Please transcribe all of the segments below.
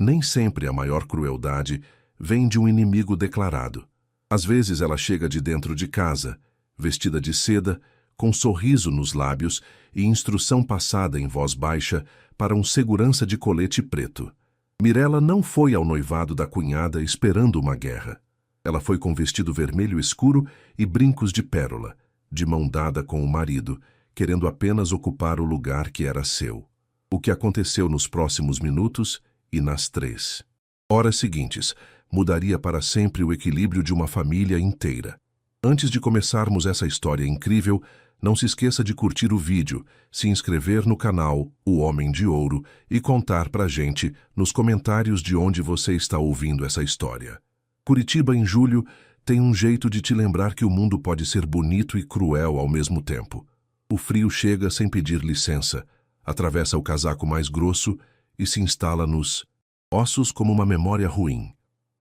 Nem sempre a maior crueldade vem de um inimigo declarado. Às vezes ela chega de dentro de casa, vestida de seda, com sorriso nos lábios e instrução passada em voz baixa para um segurança de colete preto. Mirella não foi ao noivado da cunhada esperando uma guerra. Ela foi com vestido vermelho escuro e brincos de pérola, de mão dada com o marido, querendo apenas ocupar o lugar que era seu. O que aconteceu nos próximos minutos e nas 3 horas seguintes mudaria para sempre o equilíbrio de uma família inteira. Antes de começarmos essa história incrível, não se esqueça de curtir o vídeo, se inscrever no canal O Homem de Ouro e contar pra gente nos comentários de onde você está ouvindo essa história. Curitiba em julho tem um jeito de te lembrar que o mundo pode ser bonito e cruel ao mesmo tempo. O frio chega sem pedir licença, atravessa o casaco mais grosso e se instala nos ossos como uma memória ruim.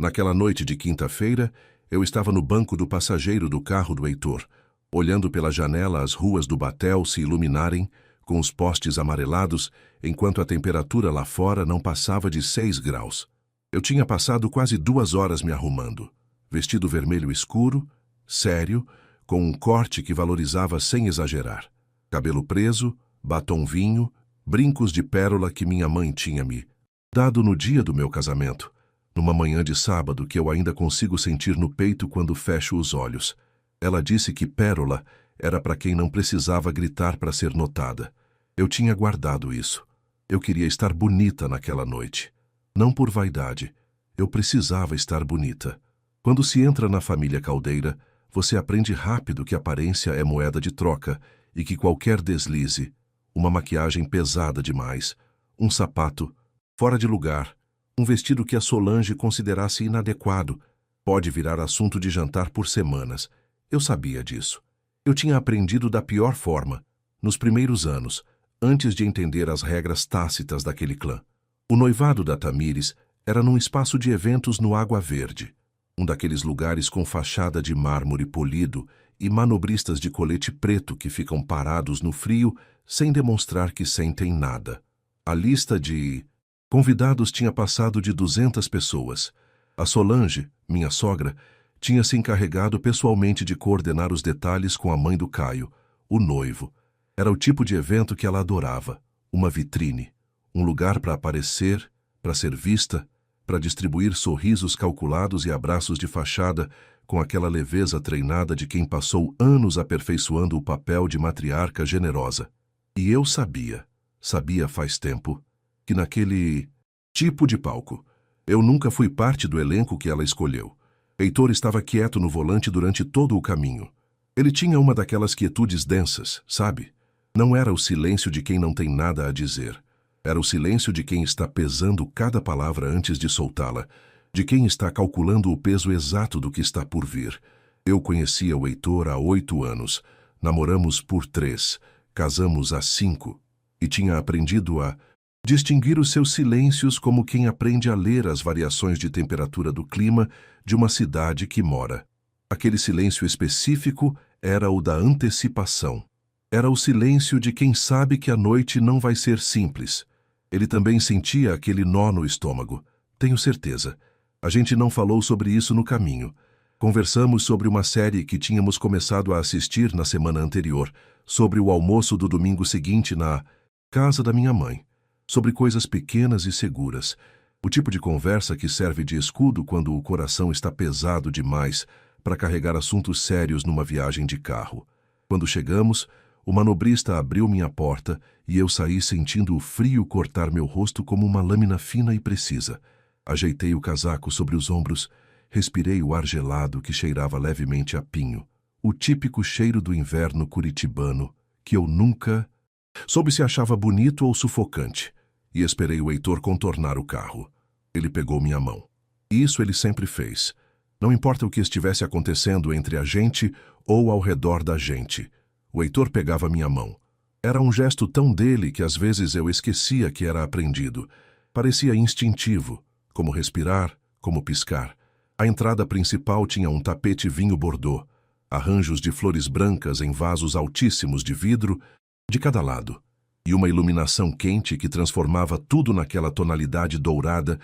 Naquela noite de quinta-feira, eu estava no banco do passageiro do carro do Heitor, olhando pela janela as ruas do Batel se iluminarem com os postes amarelados, enquanto a temperatura lá fora não passava de 6 graus. Eu tinha passado quase 2 horas me arrumando, vestido vermelho escuro, sério, com um corte que valorizava sem exagerar. Cabelo preso, batom vinho, brincos de pérola que minha mãe tinha me dado no dia do meu casamento, numa manhã de sábado que eu ainda consigo sentir no peito quando fecho os olhos. Ela disse que pérola era para quem não precisava gritar para ser notada. Eu tinha guardado isso. Eu queria estar bonita naquela noite. Não por vaidade. Eu precisava estar bonita. Quando se entra na família Caldeira, você aprende rápido que aparência é moeda de troca e que qualquer deslize, uma maquiagem pesada demais, um sapato fora de lugar, um vestido que a Solange considerasse inadequado, pode virar assunto de jantar por semanas. Eu sabia disso. Eu tinha aprendido da pior forma, nos primeiros anos, antes de entender as regras tácitas daquele clã. O noivado da Tamires era num espaço de eventos no Água Verde, um daqueles lugares com fachada de mármore polido e manobristas de colete preto que ficam parados no frio sem demonstrar que sentem nada. A lista de convidados tinha passado de 200 pessoas. A Solange, minha sogra, tinha se encarregado pessoalmente de coordenar os detalhes com a mãe do Caio, o noivo. Era o tipo de evento que ela adorava, uma vitrine, um lugar para aparecer, para ser vista, para distribuir sorrisos calculados e abraços de fachada com aquela leveza treinada de quem passou anos aperfeiçoando o papel de matriarca generosa. E eu sabia faz tempo, que naquele tipo de palco, eu nunca fui parte do elenco que ela escolheu. Heitor estava quieto no volante durante todo o caminho. Ele tinha uma daquelas quietudes densas, sabe? Não era o silêncio de quem não tem nada a dizer. Era o silêncio de quem está pesando cada palavra antes de soltá-la, de quem está calculando o peso exato do que está por vir. Eu conhecia o Heitor há 8 anos, namoramos por 3, casamos há 5, e tinha aprendido a distinguir os seus silêncios como quem aprende a ler as variações de temperatura do clima de uma cidade que mora. Aquele silêncio específico era o da antecipação. Era o silêncio de quem sabe que a noite não vai ser simples. Ele também sentia aquele nó no estômago. Tenho certeza. A gente não falou sobre isso no caminho. Conversamos sobre uma série que tínhamos começado a assistir na semana anterior, sobre o almoço do domingo seguinte na casa da minha mãe. Sobre coisas pequenas e seguras, o tipo de conversa que serve de escudo quando o coração está pesado demais para carregar assuntos sérios numa viagem de carro. Quando chegamos, o manobrista abriu minha porta e eu saí sentindo o frio cortar meu rosto como uma lâmina fina e precisa. Ajeitei o casaco sobre os ombros, respirei o ar gelado que cheirava levemente a pinho, o típico cheiro do inverno curitibano que eu nunca soube se achava bonito ou sufocante. E esperei o Heitor contornar o carro. Ele pegou minha mão. Isso ele sempre fez. Não importa o que estivesse acontecendo entre a gente ou ao redor da gente. O Heitor pegava minha mão. Era um gesto tão dele que às vezes eu esquecia que era aprendido. Parecia instintivo, como respirar, como piscar. A entrada principal tinha um tapete vinho bordô, arranjos de flores brancas em vasos altíssimos de vidro de cada lado, e uma iluminação quente que transformava tudo naquela tonalidade dourada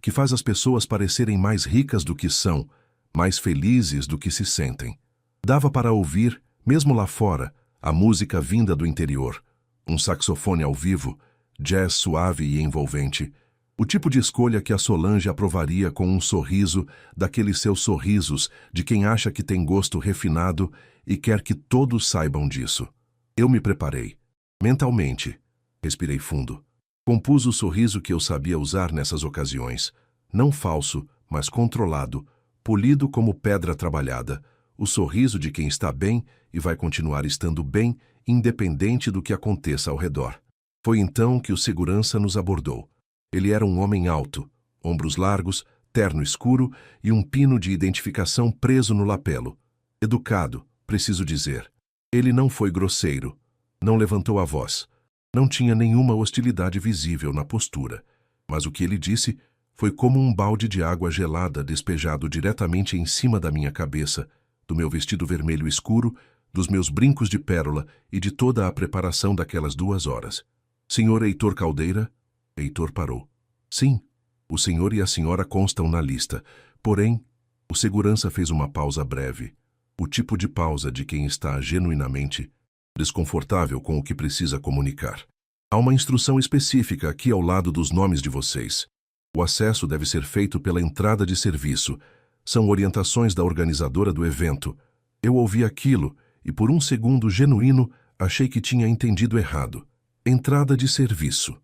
que faz as pessoas parecerem mais ricas do que são, mais felizes do que se sentem. Dava para ouvir, mesmo lá fora, a música vinda do interior, um saxofone ao vivo, jazz suave e envolvente, o tipo de escolha que a Solange aprovaria com um sorriso daqueles seus sorrisos de quem acha que tem gosto refinado e quer que todos saibam disso. Eu me preparei. Mentalmente. Respirei fundo. Compus o sorriso que eu sabia usar nessas ocasiões. Não falso, mas controlado, polido como pedra trabalhada. O sorriso de quem está bem e vai continuar estando bem, independente do que aconteça ao redor. Foi então que o segurança nos abordou. Ele era um homem alto, ombros largos, terno escuro e um pino de identificação preso no lapelo. Educado, preciso dizer. Ele não foi grosseiro. Não levantou a voz. Não tinha nenhuma hostilidade visível na postura. Mas o que ele disse foi como um balde de água gelada despejado diretamente em cima da minha cabeça, do meu vestido vermelho escuro, dos meus brincos de pérola e de toda a preparação daquelas 2 horas. Senhor Heitor Caldeira? Heitor parou. Sim, o senhor e a senhora constam na lista. Porém, o segurança fez uma pausa breve. O tipo de pausa de quem está genuinamente desconfortável com o que precisa comunicar. Há uma instrução específica aqui ao lado dos nomes de vocês. O acesso deve ser feito pela entrada de serviço. São orientações da organizadora do evento. Eu ouvi aquilo e por um segundo genuíno achei que tinha entendido errado. Entrada de serviço.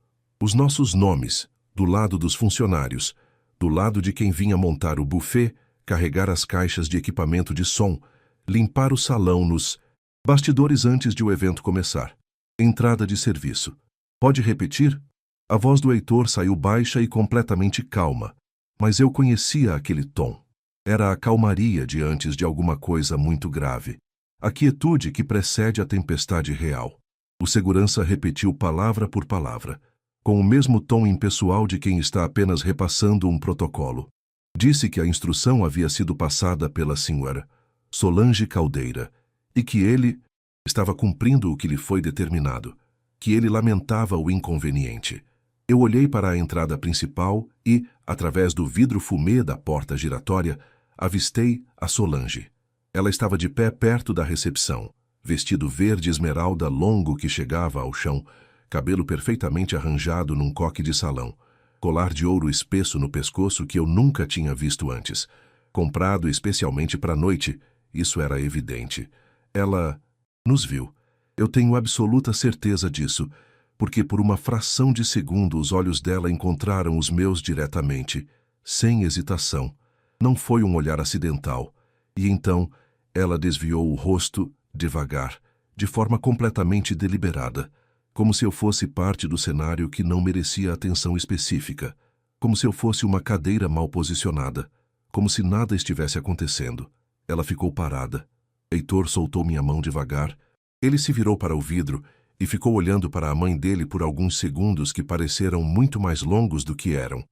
Os nossos nomes, do lado dos funcionários, do lado de quem vinha montar o buffet, carregar as caixas de equipamento de som, limpar o salão nos bastidores antes de o evento começar. Entrada de serviço. Pode repetir? A voz do Heitor saiu baixa e completamente calma, mas eu conhecia aquele tom. Era a calmaria de antes de alguma coisa muito grave. A quietude que precede a tempestade real. O segurança repetiu palavra por palavra, com o mesmo tom impessoal de quem está apenas repassando um protocolo. Disse que a instrução havia sido passada pela senhora Solange Caldeira e que ele estava cumprindo o que lhe foi determinado, que ele lamentava o inconveniente. Eu olhei para a entrada principal e, através do vidro fumê da porta giratória, avistei a Solange. Ela estava de pé perto da recepção, vestido verde esmeralda longo que chegava ao chão, cabelo perfeitamente arranjado num coque de salão, colar de ouro espesso no pescoço que eu nunca tinha visto antes, comprado especialmente para a noite, isso era evidente. Ela nos viu. Eu tenho absoluta certeza disso, porque por uma fração de segundo os olhos dela encontraram os meus diretamente, sem hesitação. Não foi um olhar acidental. E então ela desviou o rosto, devagar, de forma completamente deliberada, como se eu fosse parte do cenário que não merecia atenção específica, como se eu fosse uma cadeira mal posicionada, como se nada estivesse acontecendo. Ela ficou parada. Heitor soltou minha mão devagar. Ele se virou para o vidro e ficou olhando para a mãe dele por alguns segundos que pareceram muito mais longos do que eram.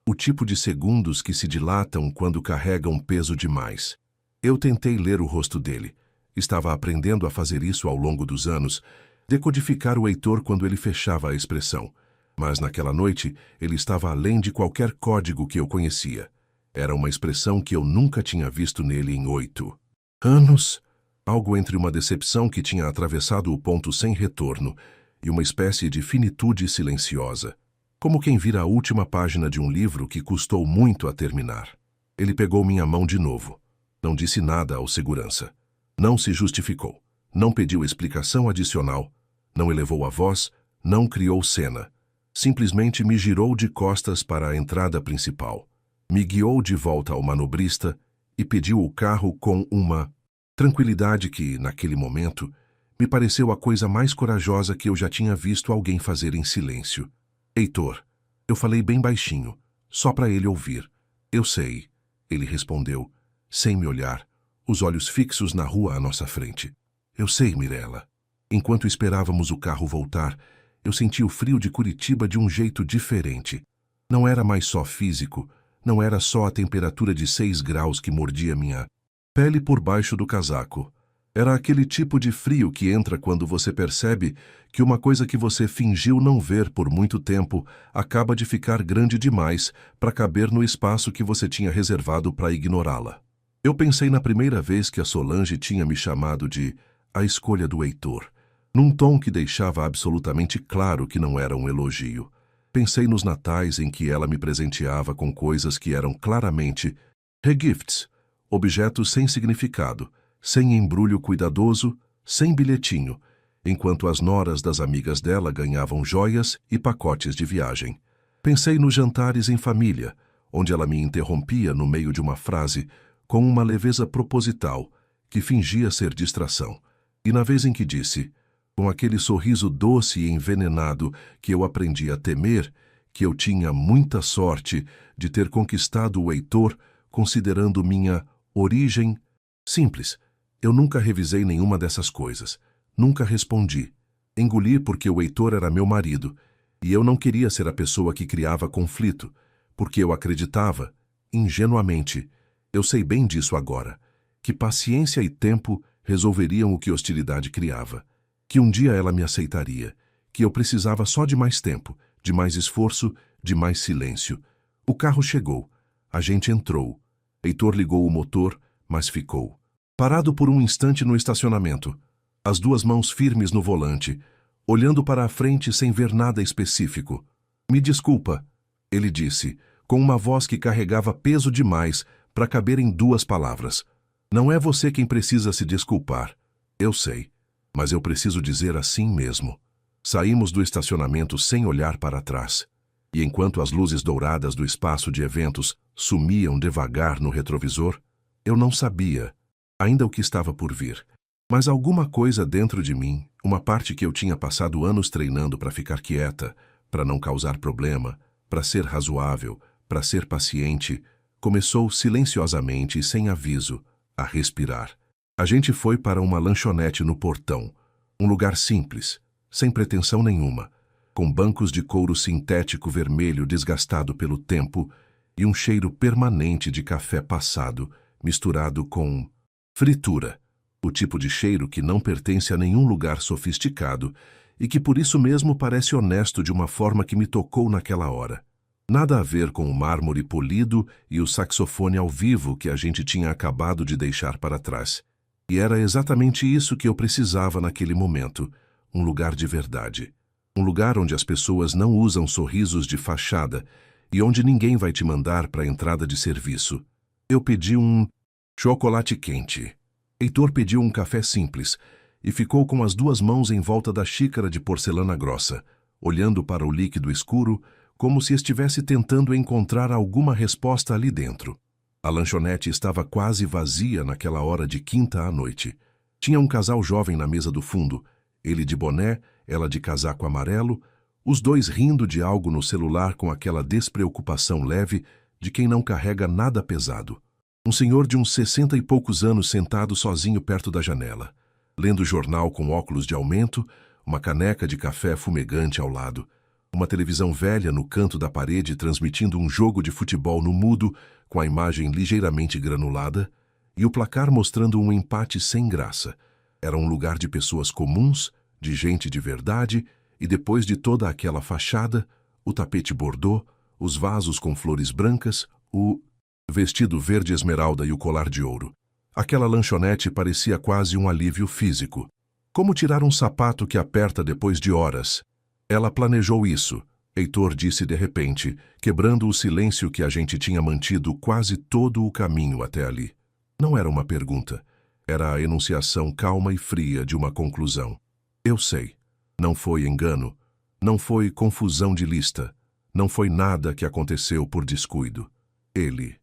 O tipo de segundos que se dilatam quando carregam peso demais. Eu tentei ler o rosto dele. Estava aprendendo a fazer isso ao longo dos anos, decodificar o Heitor quando ele fechava a expressão. Mas naquela noite ele estava além de qualquer código que eu conhecia. Era uma expressão que eu nunca tinha visto nele em 8 anos. Algo entre uma decepção que tinha atravessado o ponto sem retorno e uma espécie de finitude silenciosa. Como quem vira a última página de um livro que custou muito a terminar. Ele pegou minha mão de novo. Não disse nada ao segurança. Não se justificou. Não pediu explicação adicional. Não elevou a voz. Não criou cena. Simplesmente me girou de costas para a entrada principal. Me guiou de volta ao manobrista e pediu o carro com uma tranquilidade que, naquele momento, me pareceu a coisa mais corajosa que eu já tinha visto alguém fazer em silêncio. Heitor, eu falei bem baixinho, só para ele ouvir. Eu sei, ele respondeu, sem me olhar, os olhos fixos na rua à nossa frente. Eu sei, Mirella. Enquanto esperávamos o carro voltar, eu senti o frio de Curitiba de um jeito diferente. Não era mais só físico, não era só a temperatura de 6 graus que mordia minha pele por baixo do casaco. Era aquele tipo de frio que entra quando você percebe que uma coisa que você fingiu não ver por muito tempo acaba de ficar grande demais para caber no espaço que você tinha reservado para ignorá-la. Eu pensei na primeira vez que a Solange tinha me chamado de a escolha do Heitor, num tom que deixava absolutamente claro que não era um elogio. Pensei nos natais em que ela me presenteava com coisas que eram claramente regifts, objetos sem significado, sem embrulho cuidadoso, sem bilhetinho, enquanto as noras das amigas dela ganhavam joias e pacotes de viagem. Pensei nos jantares em família, onde ela me interrompia no meio de uma frase com uma leveza proposital que fingia ser distração, e na vez em que disse, com aquele sorriso doce e envenenado que eu aprendi a temer, que eu tinha muita sorte de ter conquistado o Heitor considerando minha origem simples. Eu nunca revisei nenhuma dessas coisas. Nunca respondi. Engoli porque o Heitor era meu marido, e eu não queria ser a pessoa que criava conflito, porque eu acreditava, ingenuamente, eu sei bem disso agora, que paciência e tempo resolveriam o que hostilidade criava, que um dia ela me aceitaria, que eu precisava só de mais tempo, de mais esforço, de mais silêncio. O carro chegou. A gente entrou. Heitor ligou o motor, mas ficou parado por um instante no estacionamento, as duas mãos firmes no volante, olhando para a frente sem ver nada específico. Me desculpa, ele disse, com uma voz que carregava peso demais para caber em duas palavras. Não é você quem precisa se desculpar. Eu sei, mas eu preciso dizer assim mesmo. Saímos do estacionamento sem olhar para trás, e enquanto as luzes douradas do espaço de eventos sumiam devagar no retrovisor, eu não sabia ainda o que estava por vir. Mas alguma coisa dentro de mim, uma parte que eu tinha passado anos treinando para ficar quieta, para não causar problema, para ser razoável, para ser paciente, começou silenciosamente e sem aviso a respirar. A gente foi para uma lanchonete no portão, um lugar simples, sem pretensão nenhuma, com bancos de couro sintético vermelho desgastado pelo tempo e um cheiro permanente de café passado, misturado com fritura, o tipo de cheiro que não pertence a nenhum lugar sofisticado e que por isso mesmo parece honesto de uma forma que me tocou naquela hora. Nada a ver com o mármore polido e o saxofone ao vivo que a gente tinha acabado de deixar para trás. E era exatamente isso que eu precisava naquele momento, um lugar de verdade. Um lugar onde as pessoas não usam sorrisos de fachada e onde ninguém vai te mandar para a entrada de serviço. Eu pedi um chocolate quente. Heitor pediu um café simples e ficou com as duas mãos em volta da xícara de porcelana grossa, olhando para o líquido escuro como se estivesse tentando encontrar alguma resposta ali dentro. A lanchonete estava quase vazia naquela hora de quinta à noite. Tinha um casal jovem na mesa do fundo, ele de boné, ela de casaco amarelo, os dois rindo de algo no celular com aquela despreocupação leve de quem não carrega nada pesado. Um senhor de uns 60 e poucos anos sentado sozinho perto da janela, lendo jornal com óculos de aumento, uma caneca de café fumegante ao lado, uma televisão velha no canto da parede transmitindo um jogo de futebol no mudo com a imagem ligeiramente granulada e o placar mostrando um empate sem graça. Era um lugar de pessoas comuns, de gente de verdade, e depois de toda aquela fachada, o tapete bordô, os vasos com flores brancas, o vestido verde esmeralda e o colar de ouro. Aquela lanchonete parecia quase um alívio físico. Como tirar um sapato que aperta depois de horas? Ela planejou isso, Heitor disse de repente, quebrando o silêncio que a gente tinha mantido quase todo o caminho até ali. Não era uma pergunta, era a enunciação calma e fria de uma conclusão. Eu sei. Não foi engano, não foi confusão de lista, não foi nada que aconteceu por descuido. Ele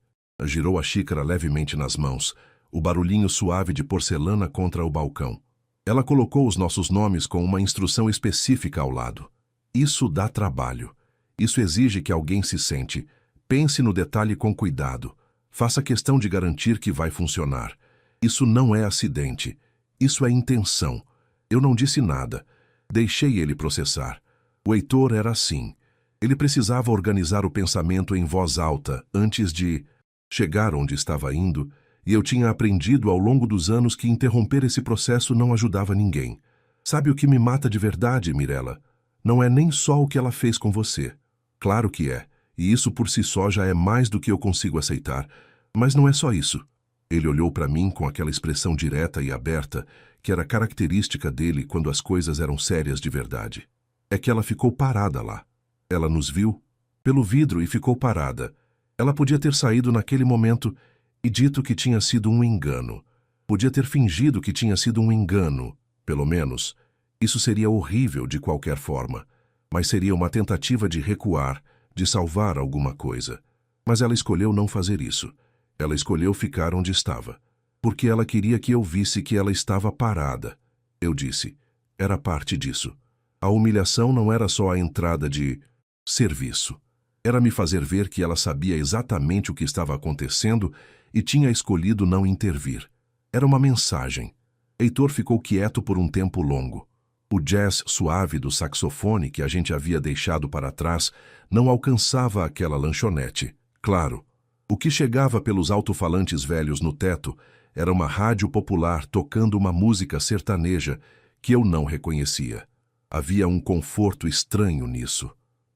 girou a xícara levemente nas mãos, o barulhinho suave de porcelana contra o balcão. Ela colocou os nossos nomes com uma instrução específica ao lado. Isso dá trabalho. Isso exige que alguém se sente. Pense no detalhe com cuidado. Faça questão de garantir que vai funcionar. Isso não é acidente. Isso é intenção. Eu não disse nada. Deixei ele processar. O Heitor era assim. Ele precisava organizar o pensamento em voz alta antes de chegar onde estava indo e eu tinha aprendido ao longo dos anos que interromper esse processo não ajudava ninguém. Sabe o que me mata de verdade, Mirella? Não é nem só o que ela fez com você. Claro que é, e isso por si só já é mais do que eu consigo aceitar. Mas não é só isso. Ele olhou para mim com aquela expressão direta e aberta que era característica dele quando as coisas eram sérias de verdade. É que ela ficou parada lá. Ela nos viu pelo vidro e ficou parada. Ela podia ter saído naquele momento e dito que tinha sido um engano. Podia ter fingido que tinha sido um engano, pelo menos. Isso seria horrível de qualquer forma, mas seria uma tentativa de recuar, de salvar alguma coisa. Mas ela escolheu não fazer isso. Ela escolheu ficar onde estava, porque ela queria que eu visse que ela estava parada. Eu disse, era parte disso. A humilhação não era só a entrada de serviço. Era me fazer ver que ela sabia exatamente o que estava acontecendo e tinha escolhido não intervir. Era uma mensagem. Heitor ficou quieto por um tempo longo. O jazz suave do saxofone que a gente havia deixado para trás não alcançava aquela lanchonete. Claro, o que chegava pelos alto-falantes velhos no teto era uma rádio popular tocando uma música sertaneja que eu não reconhecia. Havia um conforto estranho nisso.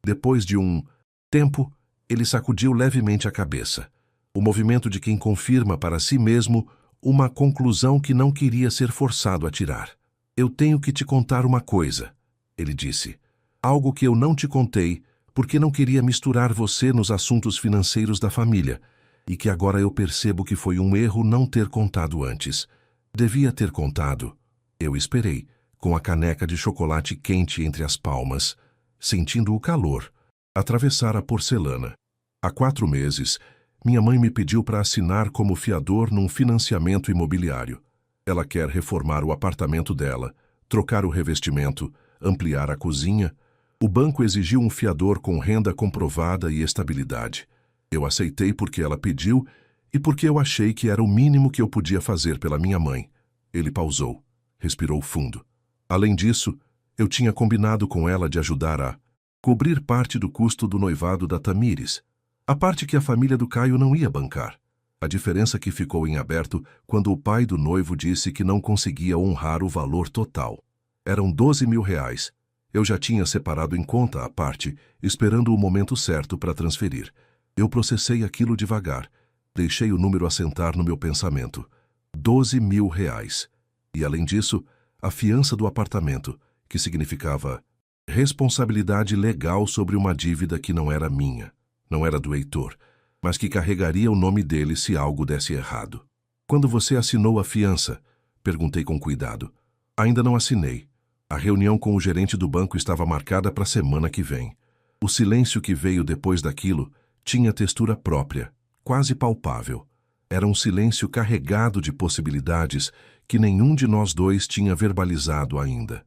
Depois de um tempo, ele sacudiu levemente a cabeça. O movimento de quem confirma para si mesmo uma conclusão que não queria ser forçado a tirar. Eu tenho que te contar uma coisa, ele disse. Algo que eu não te contei porque não queria misturar você nos assuntos financeiros da família e que agora eu percebo que foi um erro não ter contado antes. Devia ter contado. Eu esperei, com a caneca de chocolate quente entre as palmas, sentindo o calor, atravessar a porcelana. Há 4 meses, minha mãe me pediu para assinar como fiador num financiamento imobiliário. Ela quer reformar o apartamento dela, trocar o revestimento, ampliar a cozinha. O banco exigiu um fiador com renda comprovada e estabilidade. Eu aceitei porque ela pediu e porque eu achei que era o mínimo que eu podia fazer pela minha mãe. Ele pausou, respirou fundo. Além disso, eu tinha combinado com ela de ajudar a cobrir parte do custo do noivado da Tamires, a parte que a família do Caio não ia bancar. A diferença que ficou em aberto quando o pai do noivo disse que não conseguia honrar o valor total. Eram 12 mil reais. Eu já tinha separado em conta a parte, esperando o momento certo para transferir. Eu processei aquilo devagar. Deixei o número assentar no meu pensamento. 12 mil reais. E, além disso, a fiança do apartamento, que significava responsabilidade legal sobre uma dívida que não era minha, não era do Heitor, mas que carregaria o nome dele se algo desse errado. Quando você assinou a fiança? Perguntei com cuidado. Ainda não assinei. A reunião com o gerente do banco estava marcada para a semana que vem. O silêncio que veio depois daquilo tinha textura própria, quase palpável. Era um silêncio carregado de possibilidades que nenhum de nós dois tinha verbalizado ainda,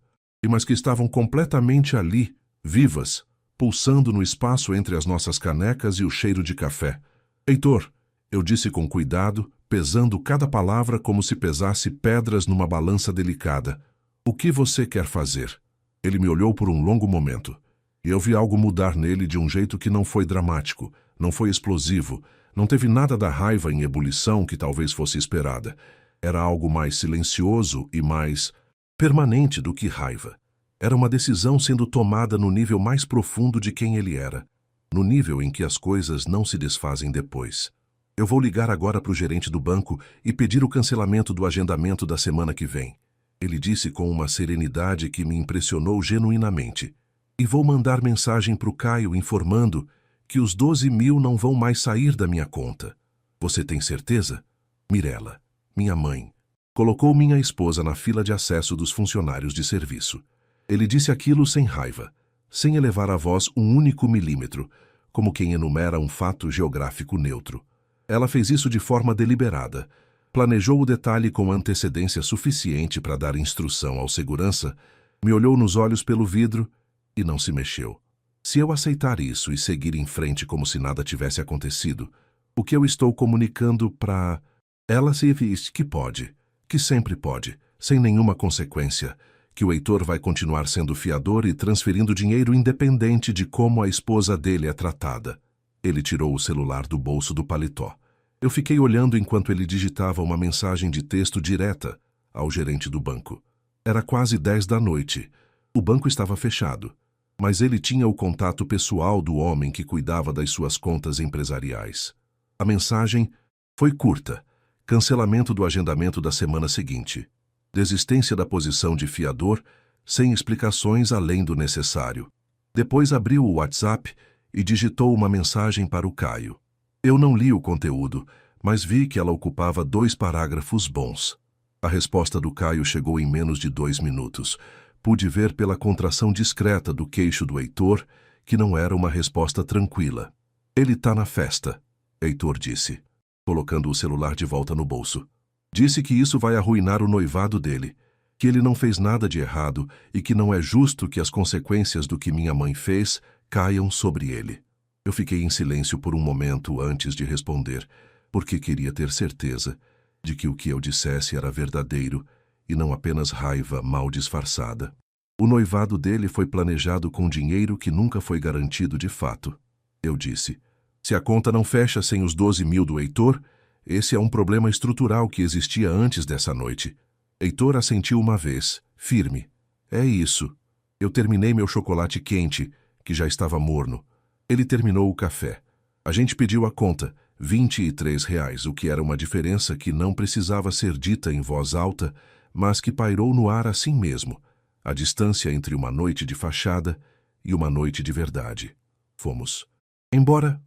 mas que estavam completamente ali, vivas, pulsando no espaço entre as nossas canecas e o cheiro de café. Heitor, eu disse com cuidado, pesando cada palavra como se pesasse pedras numa balança delicada. O que você quer fazer? Ele me olhou por um longo momento, e eu vi algo mudar nele de um jeito que não foi dramático, não foi explosivo, não teve nada da raiva em ebulição que talvez fosse esperada. Era algo mais silencioso e mais permanente do que raiva. Era uma decisão sendo tomada no nível mais profundo de quem ele era, no nível em que as coisas não se desfazem depois. Eu vou ligar agora para o gerente do banco e pedir o cancelamento do agendamento da semana que vem. Ele disse com uma serenidade que me impressionou genuinamente. E vou mandar mensagem para o Caio informando que os 12 mil não vão mais sair da minha conta. Você tem certeza? Mirella, minha mãe, colocou minha esposa na fila de acesso dos funcionários de serviço. Ele disse aquilo sem raiva, sem elevar a voz um único milímetro, como quem enumera um fato geográfico neutro. Ela fez isso de forma deliberada. Planejou o detalhe com antecedência suficiente para dar instrução ao segurança, me olhou nos olhos pelo vidro e não se mexeu. Se eu aceitar isso e seguir em frente como se nada tivesse acontecido, o que eu estou comunicando para ela se diz que pode, que sempre pode, sem nenhuma consequência, que o Heitor vai continuar sendo fiador e transferindo dinheiro independente de como a esposa dele é tratada. Ele tirou o celular do bolso do paletó. Eu fiquei olhando enquanto ele digitava uma mensagem de texto direta ao gerente do banco. Era quase 10 da noite. O banco estava fechado, mas ele tinha o contato pessoal do homem que cuidava das suas contas empresariais. A mensagem foi curta: cancelamento do agendamento da semana seguinte. Desistência da posição de fiador, sem explicações além do necessário. Depois abriu o WhatsApp e digitou uma mensagem para o Caio. Eu não li o conteúdo, mas vi que ela ocupava 2 parágrafos bons. A resposta do Caio chegou em menos de 2 minutos. Pude ver pela contração discreta do queixo do Heitor que não era uma resposta tranquila. Ele tá na festa, Heitor disse, colocando o celular de volta no bolso. Disse que isso vai arruinar o noivado dele, que ele não fez nada de errado e que não é justo que as consequências do que minha mãe fez caiam sobre ele. Eu fiquei em silêncio por um momento antes de responder, porque queria ter certeza de que o que eu dissesse era verdadeiro e não apenas raiva mal disfarçada. O noivado dele foi planejado com dinheiro que nunca foi garantido de fato. Eu disse, se a conta não fecha sem os 12 mil do Heitor, esse é um problema estrutural que existia antes dessa noite. Heitor assentiu uma vez, firme. É isso. Eu terminei meu chocolate quente, que já estava morno. Ele terminou o café. A gente pediu a conta, R$ 23, o que era uma diferença que não precisava ser dita em voz alta, mas que pairou no ar assim mesmo, a distância entre uma noite de fachada e uma noite de verdade. Fomos embora.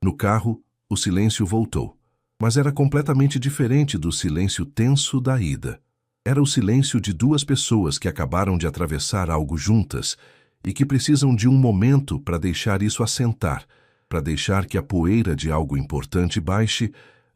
No carro, o silêncio voltou, mas era completamente diferente do silêncio tenso da ida. Era o silêncio de 2 pessoas que acabaram de atravessar algo juntas e que precisam de um momento para deixar isso assentar, para deixar que a poeira de algo importante baixe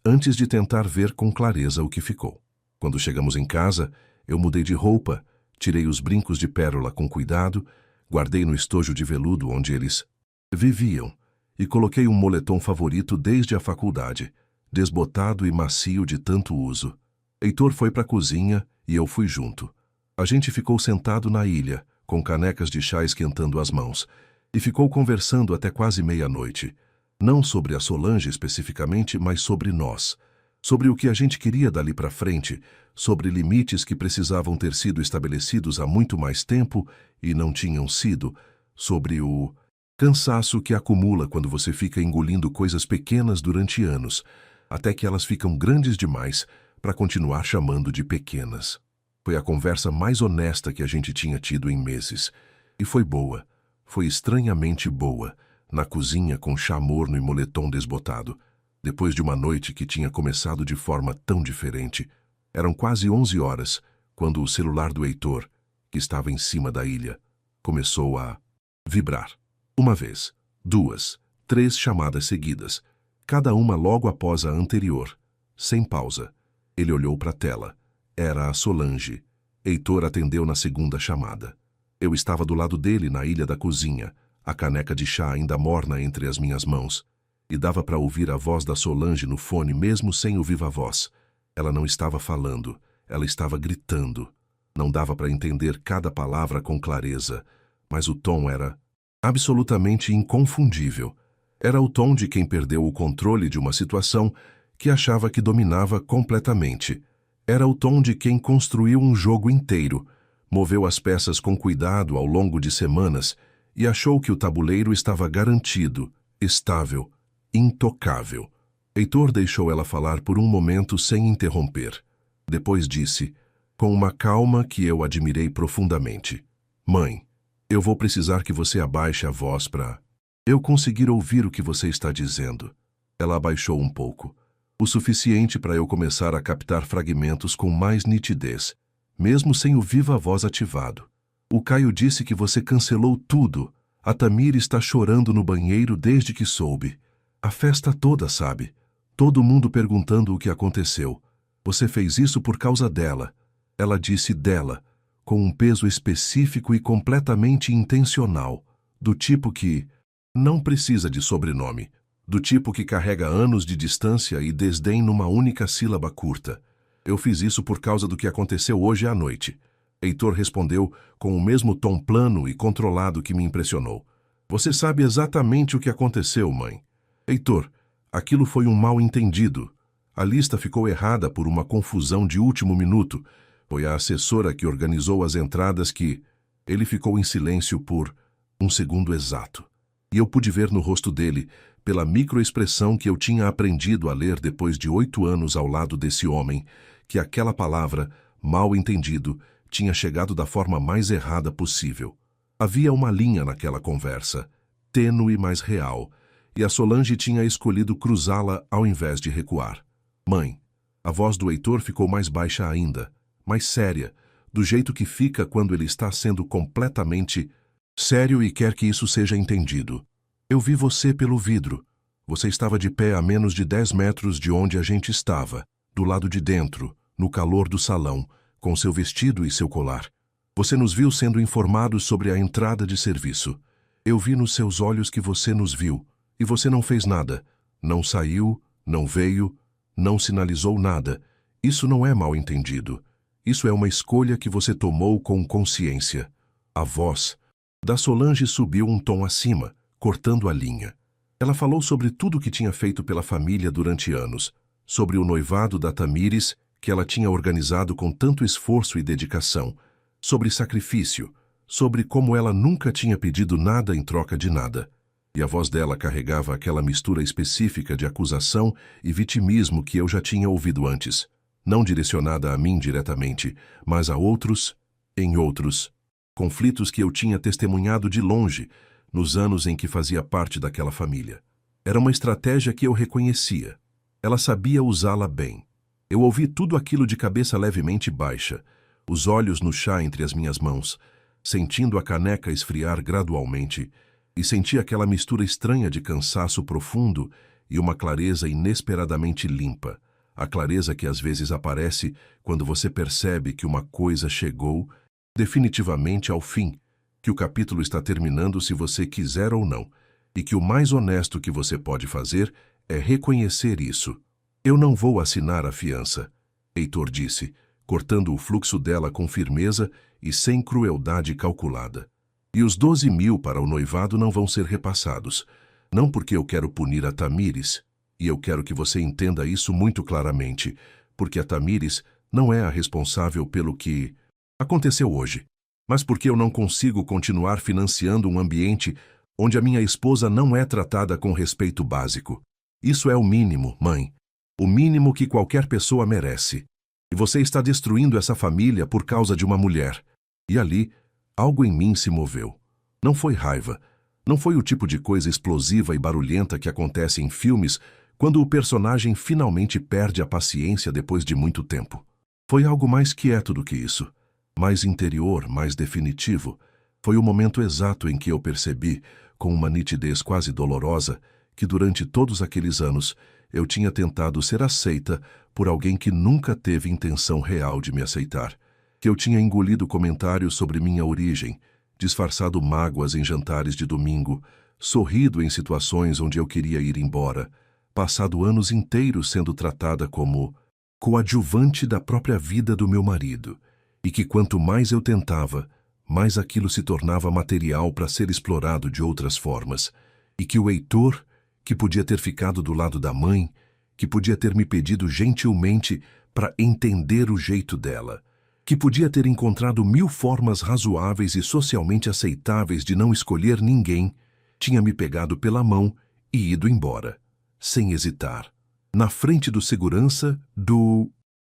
antes de tentar ver com clareza o que ficou. Quando chegamos em casa, eu mudei de roupa, tirei os brincos de pérola com cuidado, guardei no estojo de veludo onde eles viviam e coloquei um moletom favorito desde a faculdade, desbotado e macio de tanto uso. Heitor foi para a cozinha e eu fui junto. A gente ficou sentado na ilha, com canecas de chá esquentando as mãos, e ficou conversando até quase meia-noite. Não sobre a Solange especificamente, mas sobre nós. Sobre o que a gente queria dali para frente, sobre limites que precisavam ter sido estabelecidos há muito mais tempo e não tinham sido, sobre o cansaço que acumula quando você fica engolindo coisas pequenas durante anos, até que elas ficam grandes demais para continuar chamando de pequenas. Foi a conversa mais honesta que a gente tinha tido em meses. E foi boa, foi estranhamente boa, na cozinha com chá morno e moletom desbotado, depois de uma noite que tinha começado de forma tão diferente. Eram quase 11 horas, quando o celular do Heitor, que estava em cima da ilha, começou a vibrar. 1 vez, 2, 3 chamadas seguidas, cada uma logo após a anterior, sem pausa. Ele olhou para a tela. Era a Solange. Heitor atendeu na segunda chamada. Eu estava do lado dele na ilha da cozinha, a caneca de chá ainda morna entre as minhas mãos, e dava para ouvir a voz da Solange no fone mesmo sem o viva-voz. Ela não estava falando, ela estava gritando. Não dava para entender cada palavra com clareza, mas o tom era absolutamente inconfundível. Era o tom de quem perdeu o controle de uma situação que achava que dominava completamente. Era o tom de quem construiu um jogo inteiro, moveu as peças com cuidado ao longo de semanas e achou que o tabuleiro estava garantido, estável, intocável. Heitor deixou ela falar por um momento sem interromper. Depois disse, com uma calma que eu admirei profundamente: Mãe, eu vou precisar que você abaixe a voz para eu conseguir ouvir o que você está dizendo. Ela abaixou um pouco, o suficiente para eu começar a captar fragmentos com mais nitidez, mesmo sem o viva-voz ativado. O Caio disse que você cancelou tudo. A Tamir está chorando no banheiro desde que soube. A festa toda, sabe? Todo mundo perguntando o que aconteceu. Você fez isso por causa dela. Ela disse dela, com um peso específico e completamente intencional, do tipo que não precisa de sobrenome, do tipo que carrega anos de distância e desdém numa única sílaba curta. Eu fiz isso por causa do que aconteceu hoje à noite. Heitor respondeu com o mesmo tom plano e controlado que me impressionou. Você sabe exatamente o que aconteceu, mãe. Heitor, aquilo foi um mal-entendido. A lista ficou errada por uma confusão de último minuto. Foi a assessora que organizou as entradas que... Ele ficou em silêncio por um segundo exato. E eu pude ver no rosto dele, pela microexpressão que eu tinha aprendido a ler depois de 8 anos ao lado desse homem, que aquela palavra, mal entendido, tinha chegado da forma mais errada possível. Havia uma linha naquela conversa, tênue mas real, e a Solange tinha escolhido cruzá-la ao invés de recuar. Mãe, a voz do Heitor ficou mais baixa ainda, mais séria, do jeito que fica quando ele está sendo completamente sério e quer que isso seja entendido. Eu vi você pelo vidro. Você estava de pé a menos de 10 metros de onde a gente estava, do lado de dentro, no calor do salão, com seu vestido e seu colar. Você nos viu sendo informados sobre a entrada de serviço. Eu vi nos seus olhos que você nos viu, e você não fez nada. Não saiu, não veio, não sinalizou nada. Isso não é mal entendido. Isso é uma escolha que você tomou com consciência. A voz da Solange subiu um tom acima, cortando a linha. Ela falou sobre tudo o que tinha feito pela família durante anos, sobre o noivado da Tamires, que ela tinha organizado com tanto esforço e dedicação, sobre sacrifício, sobre como ela nunca tinha pedido nada em troca de nada. E a voz dela carregava aquela mistura específica de acusação e vitimismo que eu já tinha ouvido antes, não direcionada a mim diretamente, mas a outros, em outros, conflitos que eu tinha testemunhado de longe, nos anos em que fazia parte daquela família. Era uma estratégia que eu reconhecia. Ela sabia usá-la bem. Eu ouvi tudo aquilo de cabeça levemente baixa, os olhos no chá entre as minhas mãos, sentindo a caneca esfriar gradualmente, e senti aquela mistura estranha de cansaço profundo e uma clareza inesperadamente limpa, a clareza que às vezes aparece quando você percebe que uma coisa chegou definitivamente ao fim, que o capítulo está terminando se você quiser ou não, e que o mais honesto que você pode fazer é reconhecer isso. Eu não vou assinar a fiança, Heitor disse, cortando o fluxo dela com firmeza e sem crueldade calculada. E os 12.000 para o noivado não vão ser repassados, não porque eu quero punir a Tamires, e eu quero que você entenda isso muito claramente, porque a Tamires não é a responsável pelo que aconteceu hoje, mas porque eu não consigo continuar financiando um ambiente onde a minha esposa não é tratada com respeito básico. Isso é o mínimo, mãe. O mínimo que qualquer pessoa merece. E você está destruindo essa família por causa de uma mulher. E ali, algo em mim se moveu. Não foi raiva. Não foi o tipo de coisa explosiva e barulhenta que acontece em filmes quando o personagem finalmente perde a paciência depois de muito tempo. Foi algo mais quieto do que isso. Mais interior, mais definitivo. Foi o momento exato em que eu percebi, com uma nitidez quase dolorosa, que durante todos aqueles anos eu tinha tentado ser aceita por alguém que nunca teve intenção real de me aceitar. Que eu tinha engolido comentários sobre minha origem, disfarçado mágoas em jantares de domingo, sorrido em situações onde eu queria ir embora, passado anos inteiros sendo tratada como coadjuvante da própria vida do meu marido, e que quanto mais eu tentava, mais aquilo se tornava material para ser explorado de outras formas, e que o Heitor, que podia ter ficado do lado da mãe, que podia ter me pedido gentilmente para entender o jeito dela, que podia ter encontrado 1000 formas razoáveis e socialmente aceitáveis de não escolher ninguém, tinha me pegado pela mão e ido embora, sem hesitar, na frente do segurança, do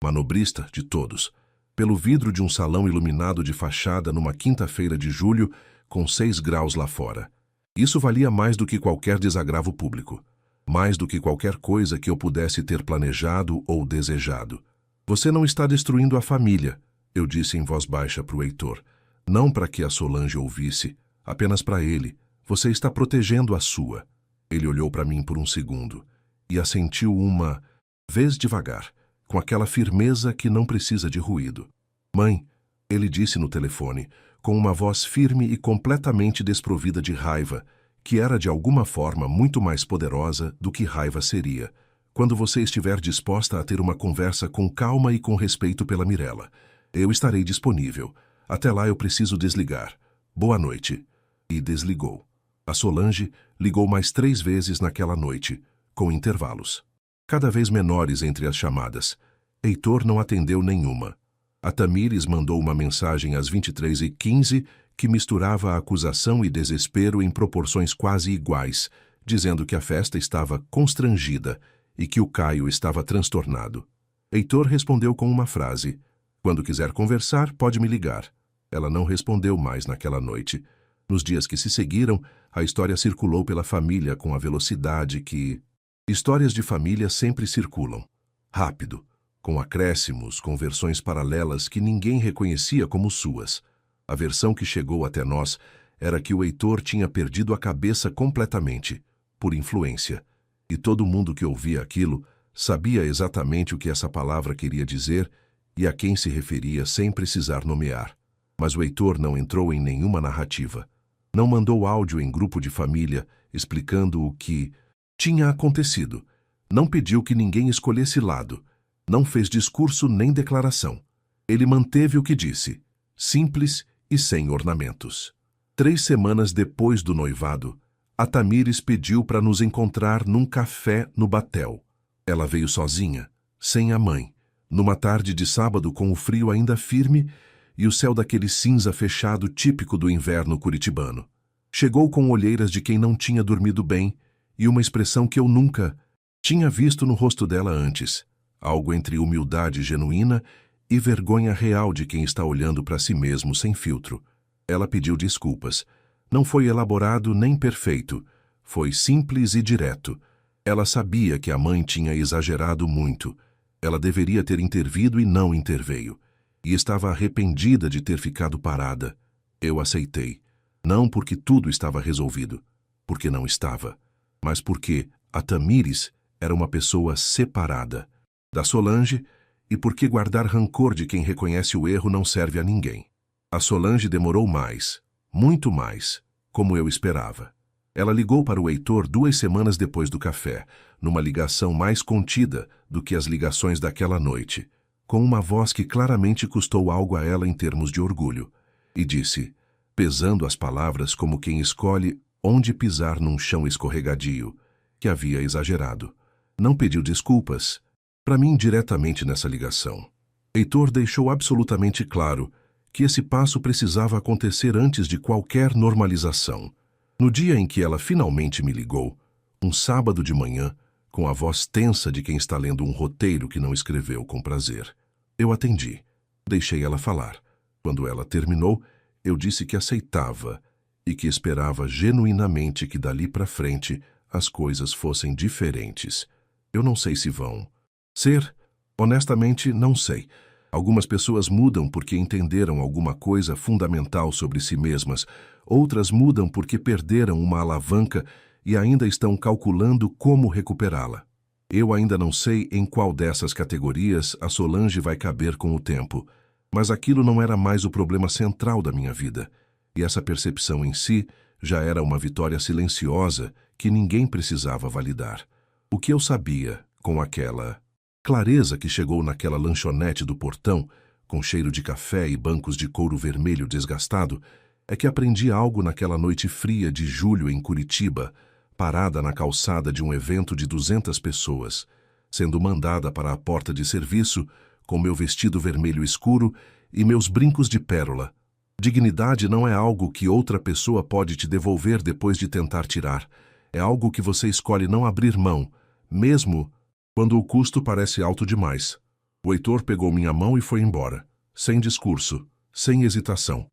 manobrista de todos, pelo vidro de um salão iluminado de fachada numa quinta-feira de julho, com 6 graus lá fora. Isso valia mais do que qualquer desagravo público, mais do que qualquer coisa que eu pudesse ter planejado ou desejado. Você não está destruindo a família, eu disse em voz baixa para o Heitor, não para que a Solange ouvisse, apenas para ele. Você está protegendo a sua. Ele olhou para mim por um segundo e assentiu uma vez devagar, com aquela firmeza que não precisa de ruído. Mãe, ele disse no telefone, com uma voz firme e completamente desprovida de raiva, que era de alguma forma muito mais poderosa do que raiva seria, quando você estiver disposta a ter uma conversa com calma e com respeito pela Mirella. Eu estarei disponível. Até lá eu preciso desligar. Boa noite. E desligou. A Solange ligou mais 3 vezes naquela noite, com intervalos. cada vez menores entre as chamadas. Heitor não atendeu nenhuma. A Tamires mandou uma mensagem às 23h15 que misturava acusação e desespero em proporções quase iguais, dizendo que a festa estava constrangida e que o Caio estava transtornado. Heitor respondeu com uma frase: "Quando quiser conversar, pode me ligar." Ela não respondeu mais naquela noite. Nos dias que se seguiram, a história circulou pela família com a velocidade que... Histórias de família sempre circulam. Rápido, com acréscimos, com versões paralelas que ninguém reconhecia como suas. A versão que chegou até nós era que o Heitor tinha perdido a cabeça completamente, por influência. E todo mundo que ouvia aquilo sabia exatamente o que essa palavra queria dizer e a quem se referia sem precisar nomear. Mas o Heitor não entrou em nenhuma narrativa. Não mandou áudio em grupo de família explicando o que tinha acontecido. Não pediu que ninguém escolhesse lado. Não fez discurso nem declaração. Ele manteve o que disse, simples e sem ornamentos. 3 semanas depois do noivado, a Tamires pediu para nos encontrar num café no Batel. Ela veio sozinha, sem a mãe, numa tarde de sábado com o frio ainda firme e o céu daquele cinza fechado típico do inverno curitibano. Chegou com olheiras de quem não tinha dormido bem e uma expressão que eu nunca tinha visto no rosto dela antes, algo entre humildade genuína e vergonha real de quem está olhando para si mesmo sem filtro. Ela pediu desculpas. Não foi elaborado nem perfeito, foi simples e direto. Ela sabia que a mãe tinha exagerado muito. Ela deveria ter intervido e não interveio. E estava arrependida de ter ficado parada. Eu aceitei. Não porque tudo estava resolvido, porque não estava, mas porque a Tamires era uma pessoa separada da Solange e porque guardar rancor de quem reconhece o erro não serve a ninguém. A Solange demorou mais, muito mais, como eu esperava. Ela ligou para o Heitor 2 semanas depois do café, numa ligação mais contida do que as ligações daquela noite, com uma voz que claramente custou algo a ela em termos de orgulho, e disse, pesando as palavras como quem escolhe onde pisar num chão escorregadio, que havia exagerado. Não pediu desculpas, para mim diretamente nessa ligação. Heitor deixou absolutamente claro que esse passo precisava acontecer antes de qualquer normalização. No dia em que ela finalmente me ligou, um sábado de manhã, com a voz tensa de quem está lendo um roteiro que não escreveu com prazer, eu atendi. Deixei ela falar. Quando ela terminou, eu disse que aceitava e que esperava genuinamente que dali para frente as coisas fossem diferentes. Eu não sei se vão ser. Honestamente, não sei. Algumas pessoas mudam porque entenderam alguma coisa fundamental sobre si mesmas. Outras mudam porque perderam uma alavanca e ainda estão calculando como recuperá-la. Eu ainda não sei em qual dessas categorias a Solange vai caber com o tempo, mas aquilo não era mais o problema central da minha vida, e essa percepção em si já era uma vitória silenciosa que ninguém precisava validar. O que eu sabia, com aquela clareza que chegou naquela lanchonete do portão, com cheiro de café e bancos de couro vermelho desgastado, é que aprendi algo naquela noite fria de julho em Curitiba, parada na calçada de um evento de 200 pessoas, sendo mandada para a porta de serviço com meu vestido vermelho escuro e meus brincos de pérola. Dignidade não é algo que outra pessoa pode te devolver depois de tentar tirar. É algo que você escolhe não abrir mão, mesmo quando o custo parece alto demais. O Heitor pegou minha mão e foi embora, sem discurso, sem hesitação.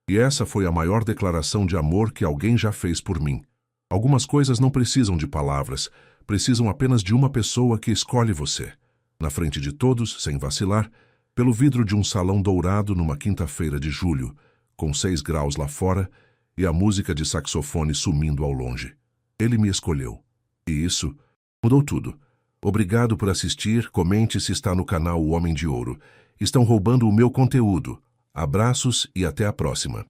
E essa foi a maior declaração de amor que alguém já fez por mim. Algumas coisas não precisam de palavras, precisam apenas de uma pessoa que escolhe você. Na frente de todos, sem vacilar, pelo vidro de um salão dourado numa quinta-feira de julho, com 6 graus lá fora e a música de saxofone sumindo ao longe. Ele me escolheu. E isso mudou tudo. Obrigado por assistir, comente se está no canal O Homem de Ouro. Estão roubando o meu conteúdo. Abraços e até a próxima.